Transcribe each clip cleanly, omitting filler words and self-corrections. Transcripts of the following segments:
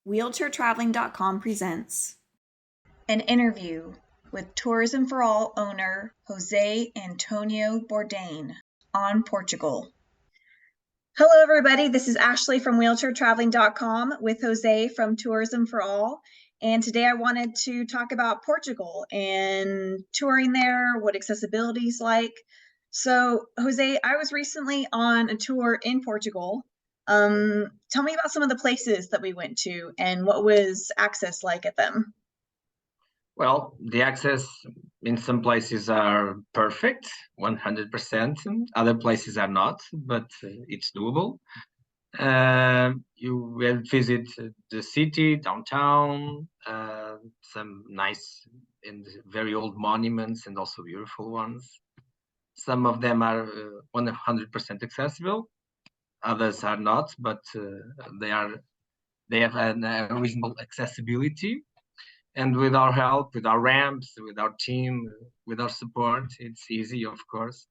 WheelchairTraveling.com presents an interview with Tourism for All owner José António Bourdain on Portugal. Hello, everybody. This is Ashley from WheelchairTraveling.com with José from Tourism for All. And today I wanted to talk about Portugal and touring there, what accessibility is like. So, José, I was recently on a tour in Portugal. Tell me about some of the places that we went to and what was access like at them. Well, the access in some places are perfect, 100%. And other places are not, but it's doable. You will visit the city, downtown, some nice and very old monuments and also beautiful ones. Some of them are 100% accessible. Others are not, but they have a reasonable accessibility. And with our help, with our ramps, with our team, with our support, it's easy, of course,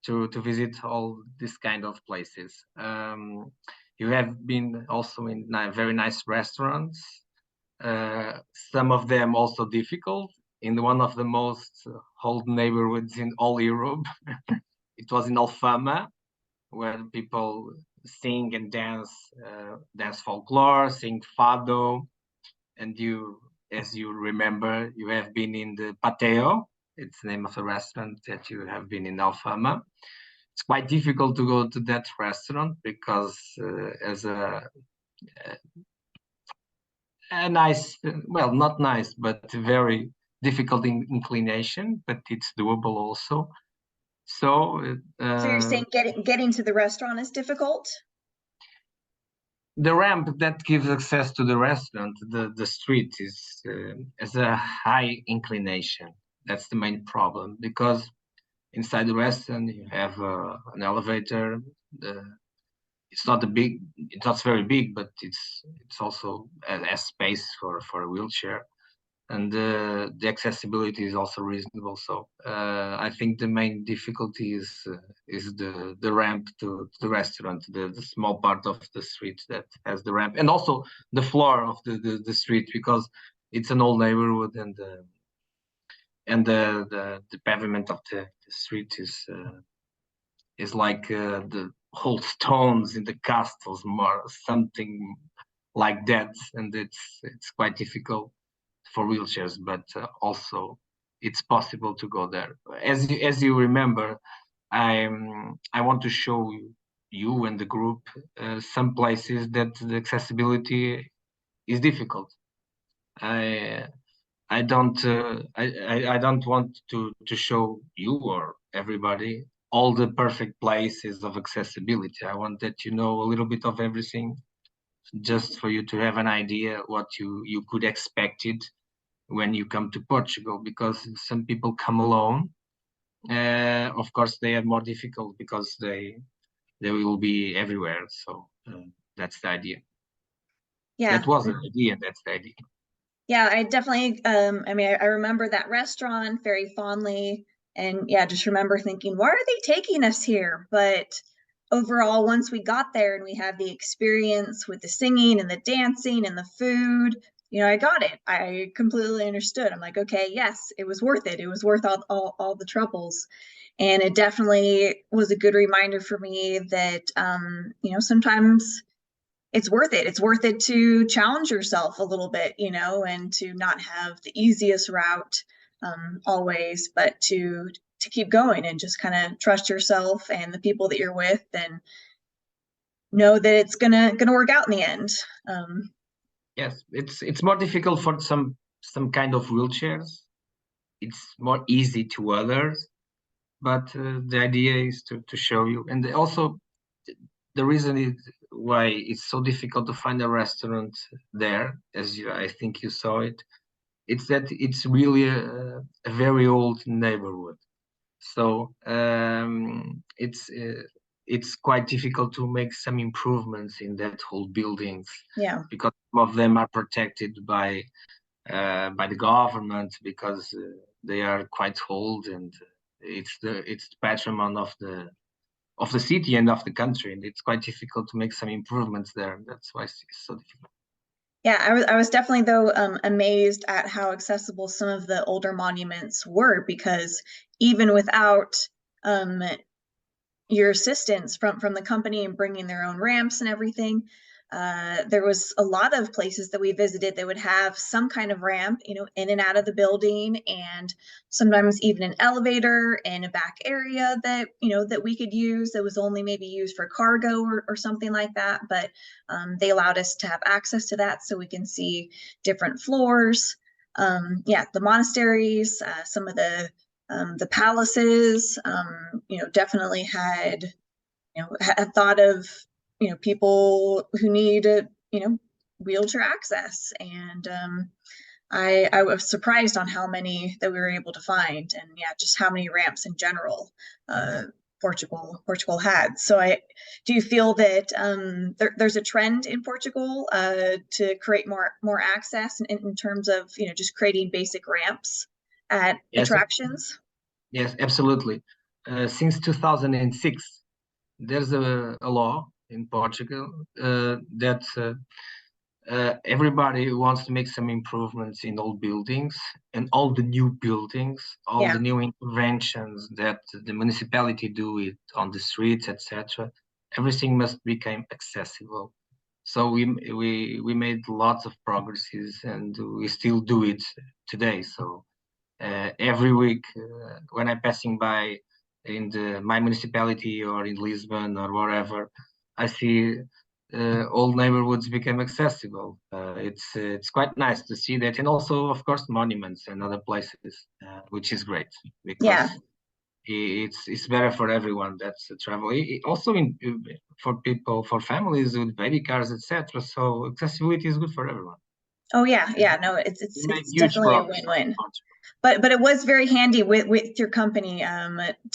to visit all these kind of places. You have been also in very nice restaurants. Some of them also difficult. In one of the most old neighborhoods in all Europe, it was in Alfama, where people sing and dance folklore, sing fado, and as you remember, you have been in the Pateo. It's the name of the restaurant that you have been in Alfama. It's quite difficult to go to that restaurant because as a nice, well, not nice, but very difficult inclination, but it's doable also. So you're saying getting to the restaurant is difficult? The ramp that gives access to the restaurant, the street is a high inclination. That's the main problem, because inside the restaurant you have an elevator. It's not very big, but it's also has space for a wheelchair, and the accessibility is also reasonable. So I think the main difficulty is the ramp to the restaurant, the small part of the street that has the ramp, and also the floor of the street, because it's an old neighborhood, and the pavement of the street is like the whole stones in the castles, more something like that, and it's quite difficult for wheelchairs, but also it's possible to go there. As you remember, I want to show you and the group some places that the accessibility is difficult. I don't want to show you or everybody all the perfect places of accessibility. I want that you know a little bit of everything, just for you to have an idea what you could expect it when you come to Portugal, because some people come alone. Of course, they are more difficult because they will be everywhere. So that's the idea. Yeah, that was the idea. That's the idea. Yeah, I definitely. I remember that restaurant very fondly, and yeah, just remember thinking, why are they taking us here? But overall, once we got there and we had the experience with the singing and the dancing and the food, I got it. I completely understood. I'm like, okay, yes, it was worth it. It was worth all the troubles. And it definitely was a good reminder for me that, sometimes it's worth it. It's worth it to challenge yourself a little bit, and to not have the easiest route always, but to keep going and just kind of trust yourself and the people that you're with, and know that it's gonna work out in the end. Yes, it's more difficult for some kind of wheelchairs. It's more easy to others, but the idea is to show you, and also the reason is why it's so difficult to find a restaurant there, as I think you saw it. It's that it's really a very old neighborhood, so it's quite difficult to make some improvements in that whole buildings. Yeah, because some of them are protected by the government, because they are quite old, and it's the patrimony of the city and of the country, and it's quite difficult to make some improvements there. That's why it's so difficult. Yeah, I was definitely though amazed at how accessible some of the older monuments were because even without um, your assistance from the company and bringing their own ramps and everything. There was a lot of places that we visited that would have some kind of ramp, in and out of the building, and sometimes even an elevator and a back area that that we could use that was only maybe used for cargo or something like that. But they allowed us to have access to that so we can see different floors. Yeah, the monasteries, some of the palaces, definitely had thought of, people who need, wheelchair access. And I was surprised on how many that we were able to find, and yeah, just how many ramps in general Portugal had. So do you feel that there's a trend in Portugal to create more access in terms of just creating basic ramps at Yes, attractions? yes, absolutely. Since 2006, there's a law in Portugal that everybody who wants to make some improvements in old buildings and all the new buildings, all Yeah. the new interventions that the municipality do it on the streets, etc. Everything must become accessible. So we made lots of progresses, and we still do it today. So every week when I'm passing by in my municipality or in Lisbon or wherever, I see old neighborhoods become accessible. It's quite nice to see that, and also of course monuments and other places, which is great because Yeah. it's better for everyone that's travel. Also for people, for families with baby cars, etc. So accessibility is good for everyone. Oh yeah, yeah. No, it's We it's made it's huge definitely a progress. win-win. But it was very handy with your company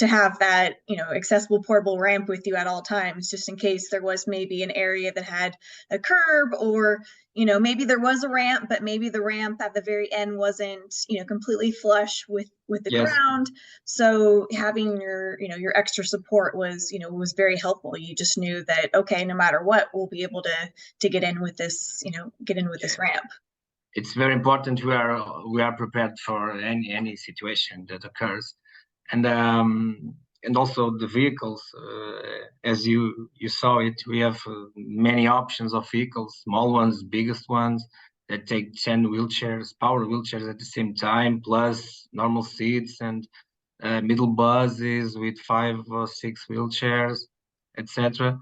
to have that accessible portable ramp with you at all times, just in case there was maybe an area that had a curb, or maybe there was a ramp, but maybe the ramp at the very end wasn't completely flush with the Yes, ground. So having your extra support was very helpful. You just knew that, okay, no matter what, we'll be able to get in with this get in with this ramp. it's very important we are prepared for any situation that occurs, and also the vehicles, as you saw it, we have many options of vehicles, small ones, biggest ones, that take 10 wheelchairs, power wheelchairs at the same time, plus normal seats, and middle buses with 5 or 6 wheelchairs, etc.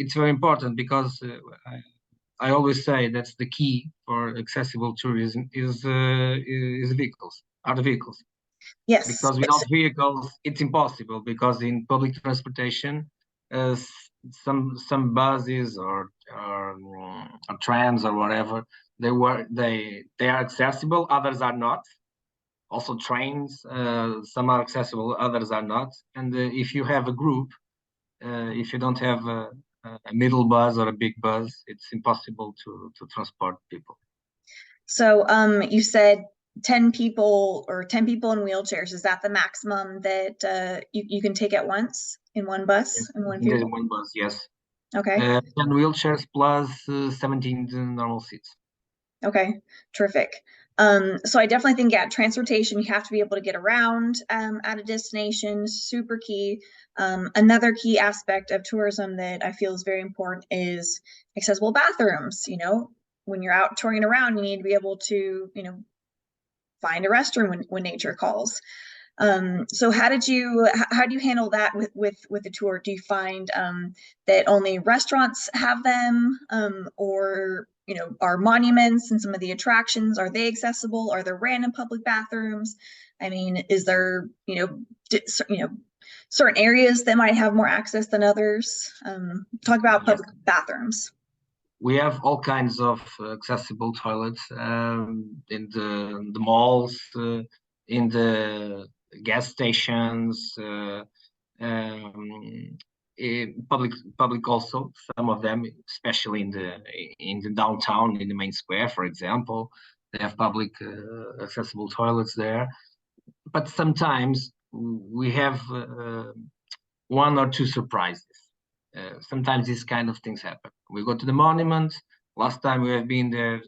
It's very important because I always say that's the key for accessible tourism is vehicles, are the vehicles. Yes. Because without vehicles, it's impossible. Because in public transportation, some buses or trams or whatever, they are accessible, others are not. Also trains, some are accessible, others are not. And if you have a group, if you don't have a middle bus or a big bus, it's impossible to transport people. So, you said 10 people or 10 people in wheelchairs. Is that the maximum that you can take at once in one bus, in one In the vehicle? one bus, yes. Okay. 10 wheelchairs plus 17 normal seats. Okay. Terrific. So I definitely think, yeah, transportation, you have to be able to get around at a destination, super key. Another key aspect of tourism that I feel is very important is accessible bathrooms. When you're out touring around, you need to be able to, find a restroom when nature calls. So how do you handle that with the tour? Do you find that only restaurants have them, or are monuments and some of the attractions, are they accessible? Are there random public bathrooms? I mean, is there certain areas that might have more access than others? Talk about Yes. public bathrooms. We have all kinds of accessible toilets in the malls, in the gas stations, um, public also. Some of them, especially in the downtown, in the main square, for example, they have public accessible toilets there. But sometimes we have one or two surprises. Sometimes these kind of things happen. We go to the monument, Last time we have been there,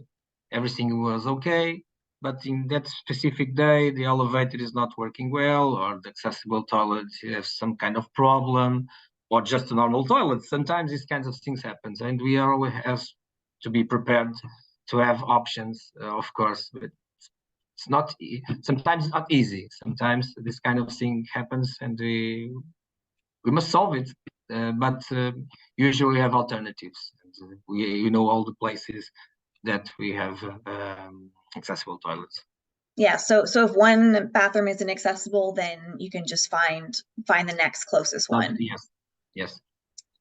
everything was okay. But in that specific day, the elevator is not working well, or the accessible toilet has some kind of problem, or just a normal toilet. Sometimes these kinds of things happen, and we always have to be prepared to have options, of course. But it's not. Sometimes it's not easy. Sometimes this kind of thing happens, and we must solve it. But usually we have alternatives. And we know all the places that we have accessible toilets. Yeah, so if one bathroom isn't accessible, then you can just find the next closest one. Yes, yes.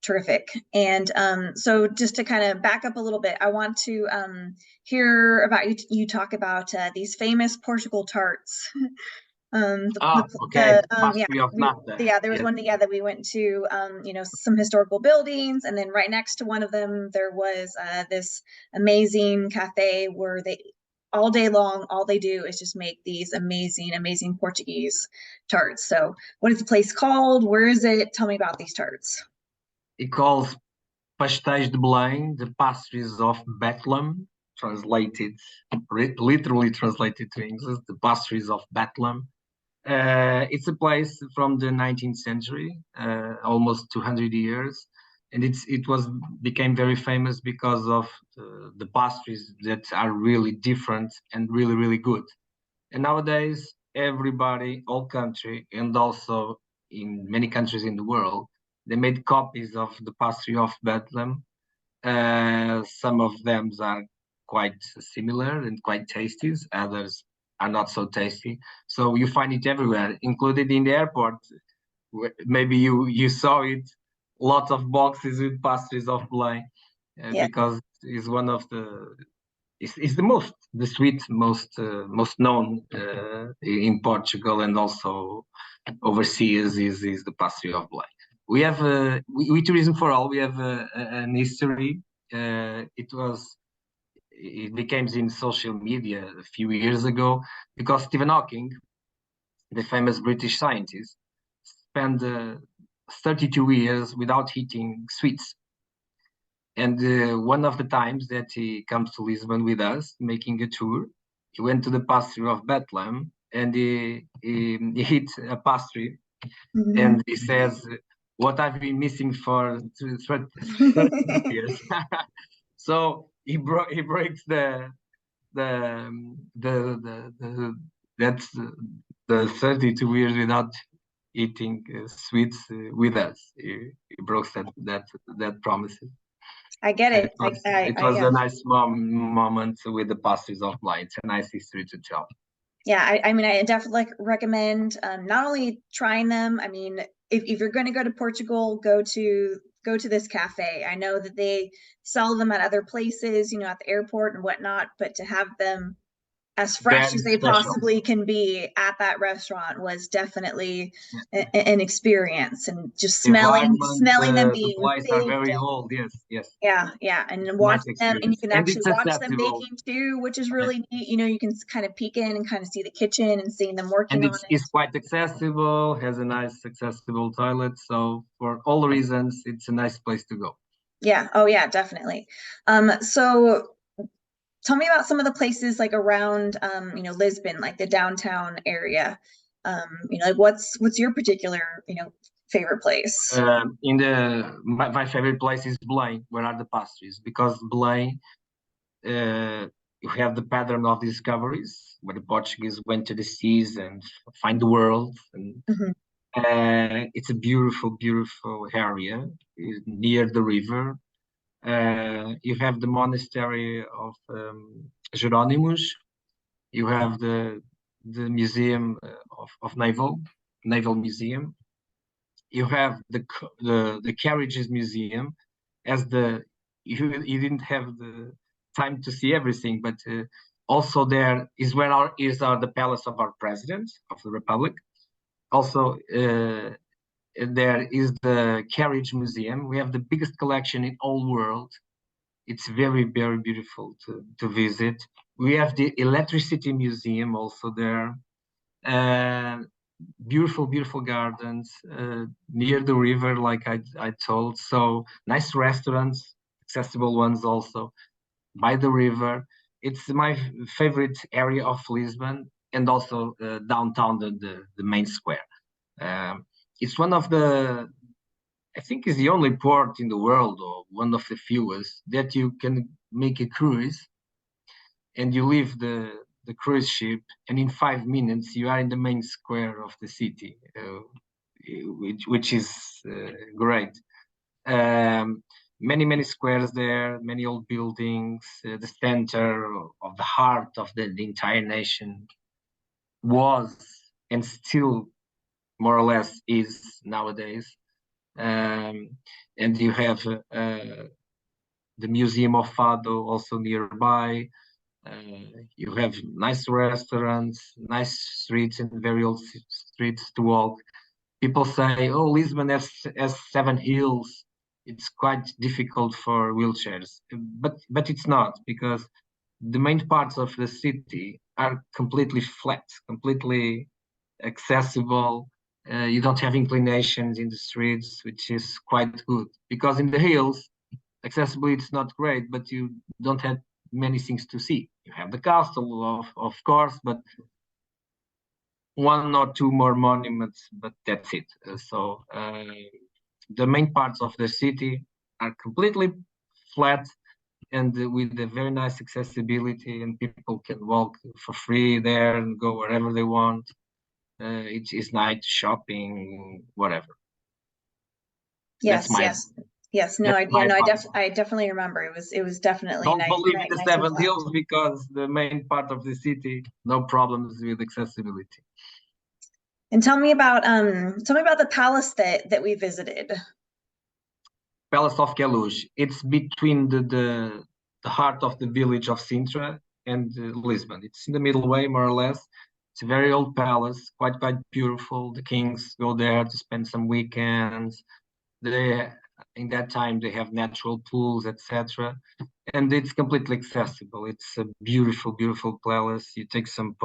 Terrific. And so just to kind of back up a little bit, I want to hear about you talk about these famous Portugal tarts. Okay. Pastry of nata. There was one that we went to, some historical buildings, and then right next to one of them there was this amazing cafe where they all day long, all they do is just make these amazing Portuguese tarts. So what is the place called? Where is it? Tell me about these tarts. It calls pastéis de Belém, the pastries of Bethlehem, literally translated to English, the pastries of Bethlehem. It's a place from the 19th century, almost 200 years, and it became very famous because of the pastries that are really different and really good. And nowadays, everybody, all country, and also in many countries in the world, they made copies of the pastry of Bethlehem. Some of them are quite similar and quite tasty. Others are not so tasty. So you find it everywhere, included in the airport. Maybe you saw it, lots of boxes with pastries of Belém, because it's one of it's the sweet most known in Portugal, and also overseas is the pastry of Belém. We have we Tourism for All. We have an history. It became in social media a few years ago because Stephen Hawking, the famous British scientist, spent 32 years without eating sweets. And one of the times that he comes to Lisbon with us, making a tour, he went to the pastry of Bethlehem, and he hit a pastry, and he says, "What I've been missing for 30 years." So he breaks that's the 32 years without eating sweets with us. He broke that promise. I get it. It was a nice moment with the pastries of Belém. It's a nice history to tell. Yeah, I mean, I definitely recommend not only trying them. I mean, if you're going to go to Portugal, go to this cafe. I know that they sell them at other places, at the airport and whatnot, but to have them as fresh as they possibly can be at that restaurant was definitely an experience. And just smelling them being baked are very old. Yes. Yeah, and watch them, and you can actually watch them baking too, which is really neat. You can kind of peek in and kind of see the kitchen and seeing them working on it. It's quite accessible, has a nice accessible toilet. So for all reasons, it's a nice place to go. Yeah. Oh yeah, definitely. So tell me about some of the places like around Lisbon, like the downtown area. Like what's your particular favorite place? My favorite place is Belém, where are the pastries, because Belém, you have the pattern of discoveries where the Portuguese went to the seas and find the world, and it's a beautiful area near the river. You have the monastery of Jerônimos. You have the museum of naval museum. You have the carriages museum, as you didn't have the time to see everything, but also there is where is the palace of our president of the republic. Also there is the carriage museum. We have the biggest collection in all world. It's very beautiful to visit. We have the electricity museum also there. Beautiful gardens near the river, like I told. So nice restaurants, accessible ones also. by the river. It's my favorite area of Lisbon, and also downtown, the main square. It's one of the, I think it's the only port in the world, or one of the fewest, that you can make a cruise and you leave the cruise ship, and in 5 minutes you are in the main square of the city, which is great. Many squares there, many old buildings, the center of the heart of the entire nation was, and still more or less is nowadays. And you have the Museum of Fado also nearby. You have nice restaurants, nice streets, and very old streets to walk. People say, "Oh, Lisbon has 7 hills. It's quite difficult for wheelchairs," but it's not, because the main parts of the city are completely flat, completely accessible. You don't have inclinations in the streets, which is quite good. Because in the hills, accessibility it's not great, but you don't have many things to see. You have the castle, of course, but one or two more monuments, but that's it. So the main parts of the city are completely flat and with a very nice accessibility, and people can walk for free there and go wherever they want. It's night shopping, whatever. Yes, yes. No, I definitely remember. It was definitely Don't nice. believe in the Nice 7 hills, because the main part of the city, no problems with accessibility. And tell me about the palace that we visited. Palace of Queluz. It's between the heart of the village of Sintra and Lisbon. It's in the middle way, more or less. It's a very old palace, quite beautiful. The kings go there to spend some weekends. They, in that time, they have natural pools, etc. And it's completely accessible. It's a beautiful palace. You take some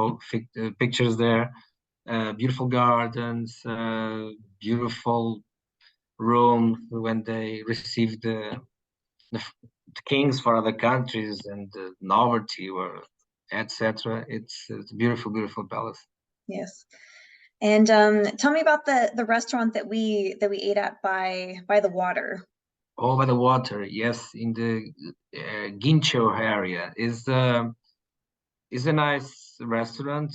pictures there. Beautiful gardens, beautiful rooms when they receive the kings for other countries, and the novelty or etc. It's a beautiful palace. Yes. And tell me about the restaurant that we ate at by the water. Oh, by the water, yes, in the Guincho area is a nice restaurant,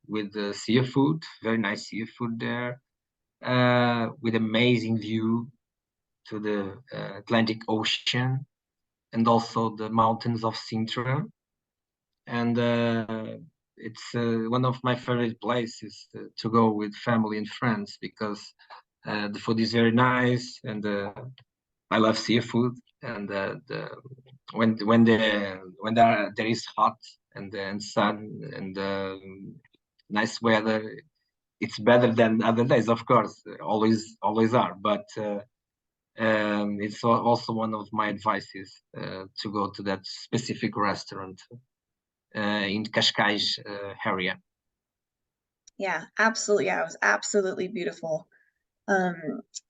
with the seafood, very nice seafood there, with amazing view to the Atlantic Ocean, and also the mountains of Sintra. And it's one of my favorite places to go with family and friends, because the food is very nice, and I love seafood. And when there is hot and sun and nice weather, it's better than other days. Of course, always are, but it's also one of my advices to go to that specific restaurant in Cascais area. Yeah, absolutely. Yeah, it was absolutely beautiful.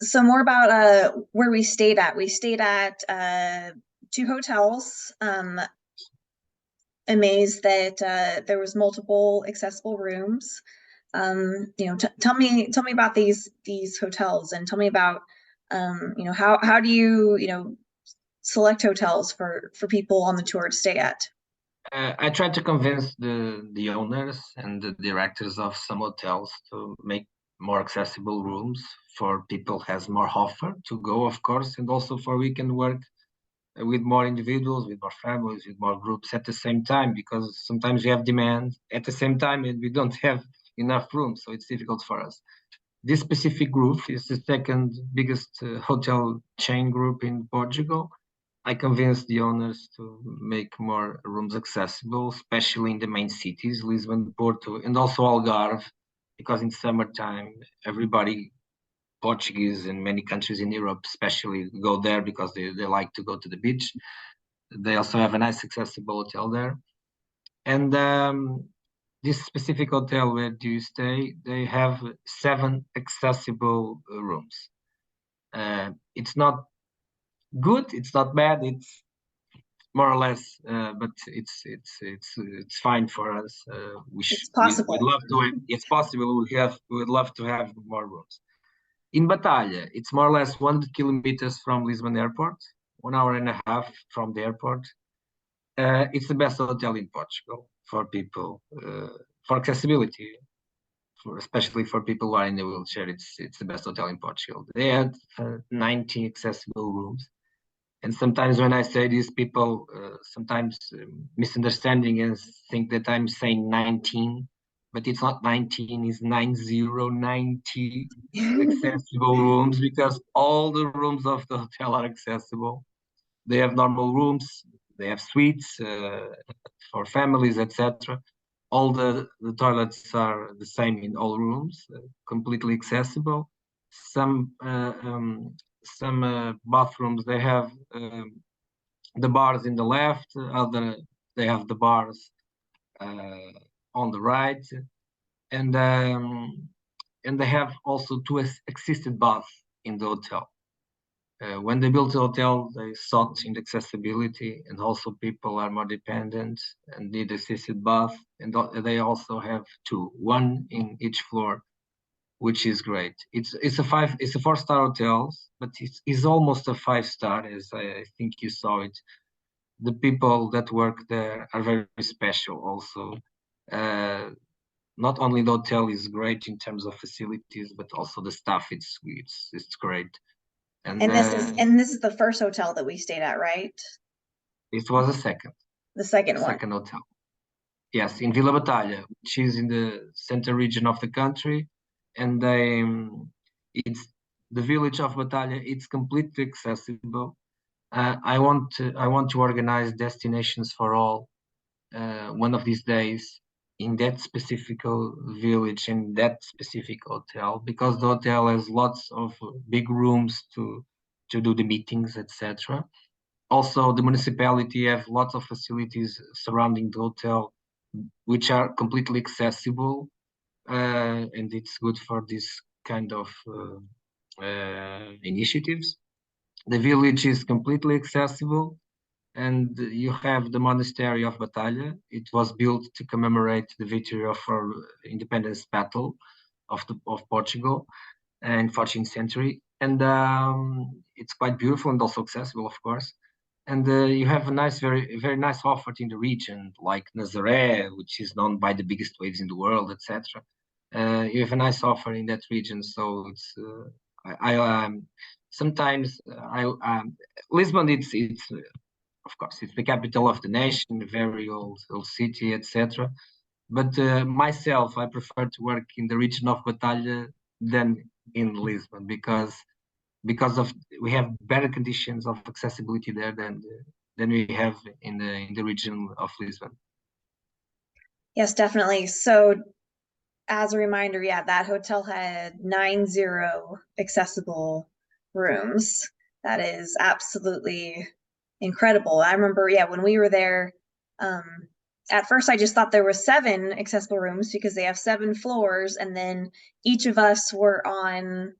So more about where we stayed at. We stayed at 2 hotels. Amazed that there was multiple accessible rooms. Tell me about these hotels, and tell me about how do you select hotels for people on the tour to stay at. I tried to convince the owners and the directors of some hotels to make more accessible rooms for people has more offer to go, of course, and also for we can work with more individuals, with more families, with more groups at the same time, because sometimes we have demand at the same time and we don't have enough room, so it's difficult for us. This specific group is the second biggest hotel chain group in Portugal. I convinced the owners to make more rooms accessible, especially in the main cities, Lisbon, Porto, and also Algarve, because in summertime, everybody, Portuguese and many countries in Europe especially, go there because they like to go to the beach. They also have a nice accessible hotel there. And this specific hotel where do you stay, they have 7 accessible rooms. It's not good, it's not bad, more or less, but it's fine for us. It's possible. We'd love to. It's possible. We would love to have more rooms. In Batalha, it's more or less 100 kilometers from Lisbon Airport, 1 hour and a half from the airport. It's the best hotel in Portugal for people, for accessibility, especially for people who are in a wheelchair. It's the best hotel in Portugal. They had 90 accessible rooms. And sometimes when I say this, people sometimes misunderstanding and think that I'm saying 19, but it's not 19, it's 90 accessible rooms, because all the rooms of the hotel are accessible. They have normal rooms, they have suites for families, etc. All the toilets are the same in all rooms, completely accessible. Some bathrooms, they have the bars in the left, other they have the bars on the right, and they have also two assisted baths in the hotel. When they built the hotel, they sought in accessibility, and also people are more dependent and need assisted bath, and they also have two, one in each floor, which is great. It's a 4-star hotel, but it's almost a 5-star, as I think you saw it. The people that work there are very special also. Not only the hotel is great in terms of facilities, but also the staff, it's great. And this is the first hotel that we stayed at, right? It was the second hotel. Yes, in Vila Batalha, which is in the center region of the country, and it's the village of Batalha. It's completely accessible. I want to organize destinations for all one of these days in that specific village, in that specific hotel, because the hotel has lots of big rooms to do the meetings, etc. Also, the municipality have lots of facilities surrounding the hotel, which are completely accessible, and it's good for this kind of initiatives. The village is completely accessible, and you have the monastery of Batalha. It was built to commemorate the victory of our independence battle of Portugal in 14th century, and it's quite beautiful and also accessible, of course. And you have a very nice offer in the region, like Nazaré, which is known by the biggest waves in the world, etc. You have a nice offer in that region, so it's sometimes Lisbon. It's of course, it's the capital of the nation, a very old city, etc. But myself, I prefer to work in the region of Batalha than in Lisbon, because we have better conditions of accessibility there than we have in the region of Lisbon. Yes, definitely. So as a reminder, yeah, that hotel had 90 accessible rooms. That is absolutely incredible. I remember, yeah, when we were there, at first I just thought there were 7 accessible rooms because they have 7 floors, and then each of us were on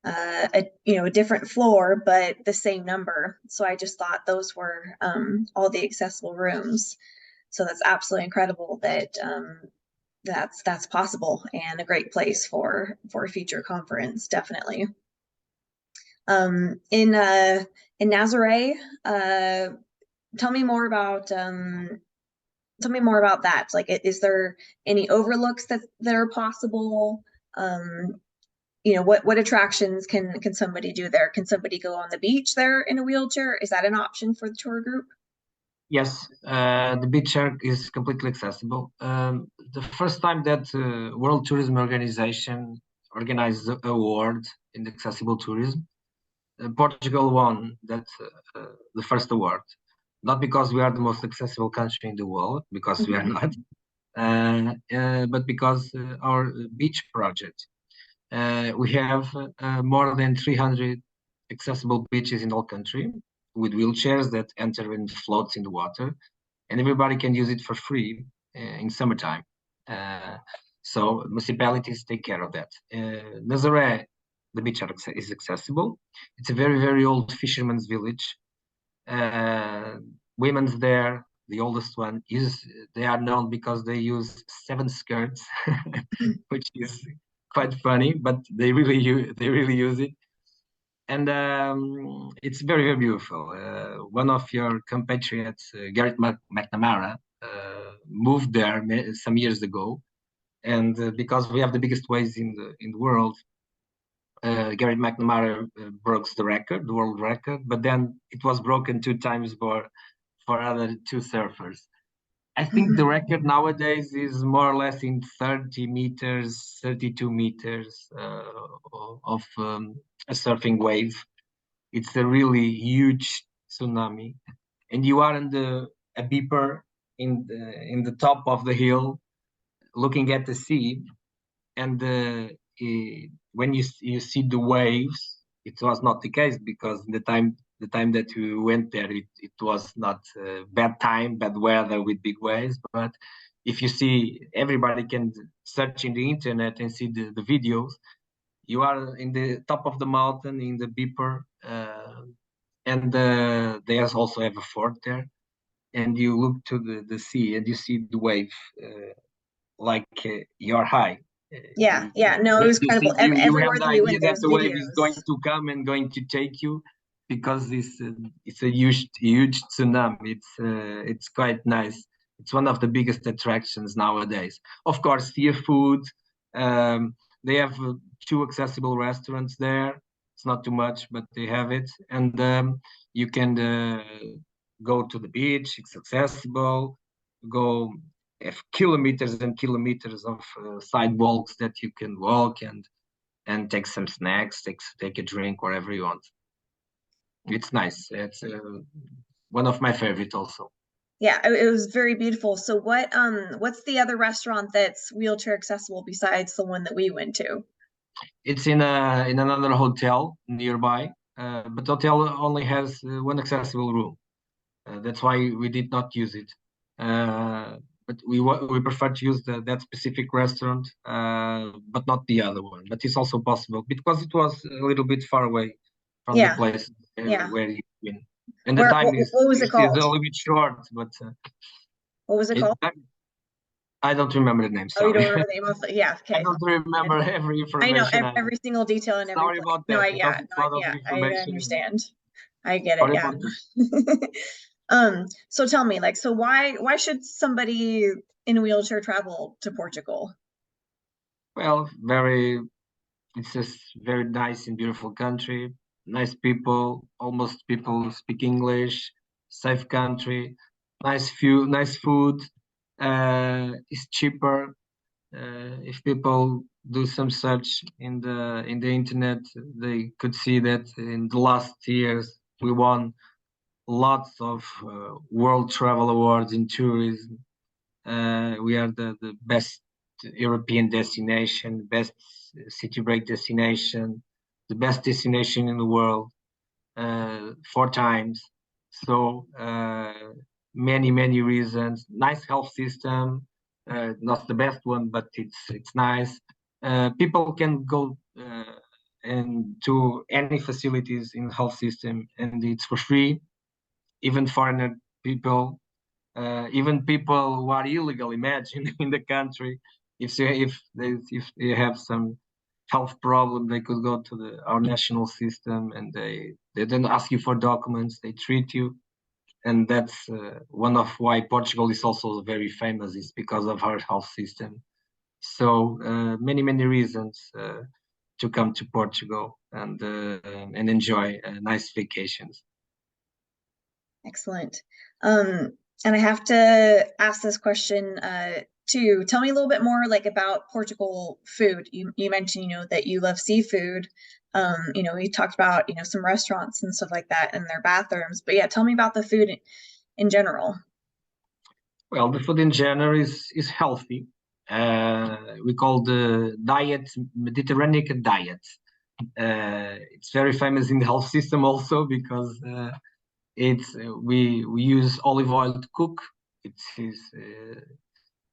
a different floor, but the same number. So I just thought those were all the accessible rooms. So that's absolutely incredible that that's possible, and a great place for a future conference, definitely. In Nazaré, tell me more about that. Like, is there any overlooks that are possible? What attractions can somebody do there? Can somebody go on the beach there in a wheelchair? Is that an option for the tour group? Yes, the beach is completely accessible. The first time that World Tourism Organization organized an award in accessible tourism, Portugal won the first award. Not because we are the most accessible country in the world, because we are not, but because our beach project. We have more than 300 accessible beaches in the whole country, with wheelchairs that enter and floats in the water, and everybody can use it for free in summertime. So municipalities take care of that. Nazaré, the beach is accessible. It's a very, very old fisherman's village. women's there, the oldest one, they are known because they use 7 skirts, which is quite funny, but they really use it. And it's very, very beautiful. One of your compatriots, Garrett McNamara, moved there some years ago, and because we have the biggest waves in the world, Garrett McNamara broke the world record, but then it was broken 2 times for other 2 surfers. I think the record nowadays is more or less in 30 meters, 32 meters of a surfing wave. It's a really huge tsunami, and you are a beeper in the top of the hill, looking at the sea, and when you see the waves, it was not the case because the time that we went there, it was not bad weather with big waves. But if you see, everybody can search in the internet and see the videos. You are in the top of the mountain in the beeper, and they also have a fort there, and you look to the sea and you see the wave like you're high. Yeah, yeah, no, it was incredible. You have Everywhere the that we idea went, that there's the wave is going videos. to come and going to take you because it's a huge tsunami. It's quite nice. It's one of the biggest attractions nowadays. Of course, seafood. They have 2 accessible restaurants there. It's not too much, but they have it, and you can go to the beach. It's accessible. Go have kilometers and kilometers of sidewalks that you can walk and take some snacks, take a drink wherever you want. It's nice. It's one of my favorite also. Yeah, it was very beautiful. So what's the other restaurant that's wheelchair accessible besides the one that we went to? It's in another hotel nearby, but the hotel only has 1 accessible room. That's why we did not use it. But we prefer to use that specific restaurant, but not the other one. But it's also possible because it was a little bit far away from the Yeah, place yeah. where you've been, and the Where time is what was it is a called? little bit short. But What was it called? I don't remember the name. Oh, you don't Sorry, remember the name of the, yeah, I okay. don't remember every I know information. every single detail in every Sorry place. about No, that because it's a lot of I information. understand. I get it, Sorry yeah. about that. So tell me, like, so why should somebody in a wheelchair travel to Portugal? Well, it's a very nice and beautiful country. Nice people, almost people speak English. Safe country, nice food. It's cheaper. If people do some search in the internet, they could see that in the last years we won lots of World Travel Awards in tourism. We are the best European destination, best city break destination, the best destination in the world, 4 times. So many reasons. Nice health system, not the best one, but it's nice. People can go and to any facilities in the health system, and it's for free. Even foreigner people, even people who are illegal, imagine in the country, if they have some health problem, they could go to our national system, and they don't ask you for documents, they treat you. And that's one of why Portugal is also very famous, is because of our health system. So many reasons to come to Portugal and enjoy nice vacations. Excellent. And I have to ask this question too. Tell me a little bit more like about Portugal food. You mentioned, that you love seafood. We talked about, some restaurants and stuff like that and their bathrooms. But yeah, tell me about the food in general. Well, the food in general is healthy. We call the diet Mediterranean diet. It's very famous in the health system also because we use olive oil to cook.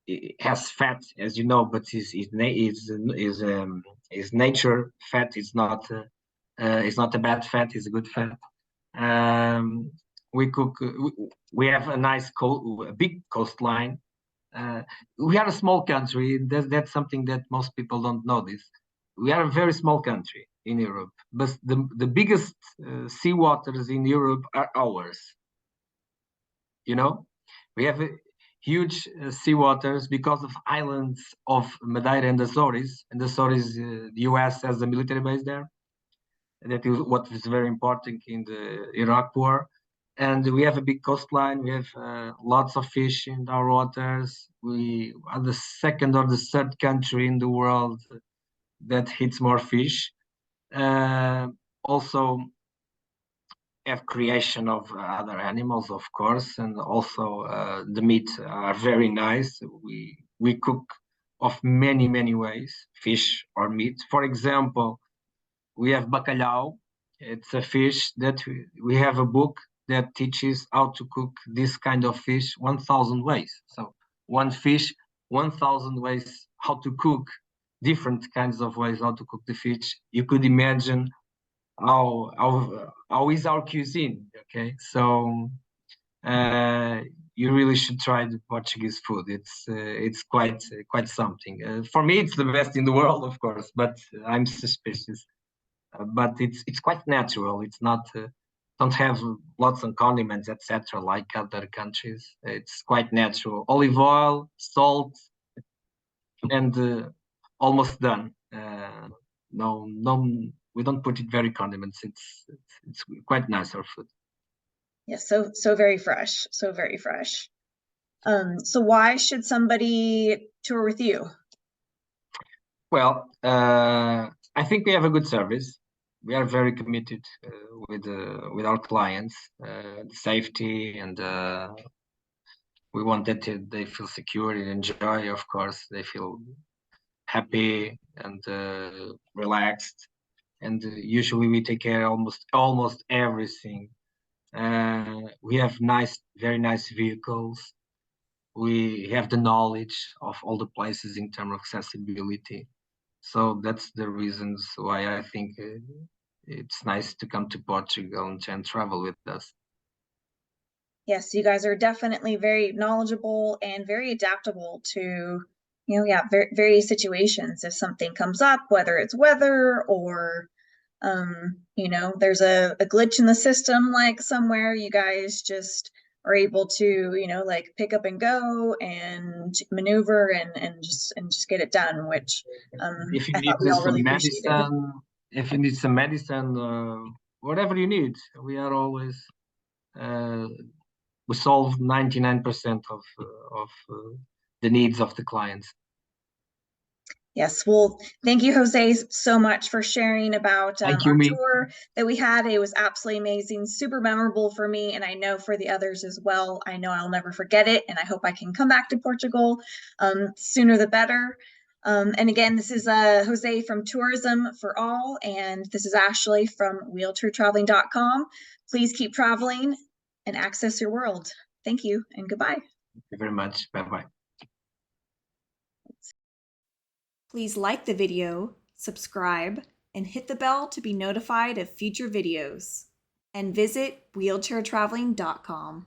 It has fat, as you know, but is nature fat. It's not a bad fat. It's a good fat. We cook. We have a nice a big coastline. We are a small country. That's something that most people don't know. This we are a very small country in Europe, but the biggest sea waters in Europe are ours. You know, we have huge sea waters because of islands of Madeira and Azores. And the Azores, the U.S. has a military base there. That is what is very important in the Iraq War. And we have a big coastline. We have lots of fish in our waters. We are the second or the third country in the world that hits more fish. Also have creation of other animals, of course, and also the meat are very nice. We cook of many ways, fish or meat. For example, we have bacalhau. It's a fish that we have a book that teaches how to cook this kind of fish 1,000 ways. So one fish, 1,000 ways how to cook, different kinds of ways how to cook the fish. You could imagine how is our cuisine. Okay, so you really should try the Portuguese food. It's quite something. For me, it's the best in the world, of course, but I'm suspicious. But it's quite natural. It's not don't have lots of condiments, etc., like other countries. It's quite natural. Olive oil, salt, and almost done. No, we don't put it very condiments. It's quite nice, our food. Yes, so very fresh, so very fresh. So why should somebody tour with you? Well, I think we have a good service. We are very committed with our clients, safety, and we want that they feel secure and enjoy. Of course, they feel happy and relaxed. And usually we take care almost everything. We have very nice vehicles. We have the knowledge of all the places in terms of accessibility. So that's the reasons why I think it's nice to come to Portugal and travel with us. Yes, you guys are definitely very knowledgeable and very adaptable to, various situations. If something comes up, whether it's weather or, there's a glitch in the system, like somewhere, you guys just are able to, like pick up and go and maneuver and just get it done, which If you I need thought we all some really appreciated. medicine, if you need some medicine, whatever you need, we are always we solve 99% of the needs of the clients. Yes, well, thank you, Jose, so much for sharing about Thank you, our me. tour that we had. It was absolutely amazing, super memorable for me, and I know for the others as well. I know I'll never forget it, and I hope I can come back to Portugal sooner the better. And again, this is Jose from Tourism for All, and this is Ashley from wheelchairtraveling.com. Please keep traveling and access your world. Thank you, and goodbye. Thank you very much. Bye-bye. Please like the video, subscribe, and hit the bell to be notified of future videos. And visit wheelchairtraveling.com.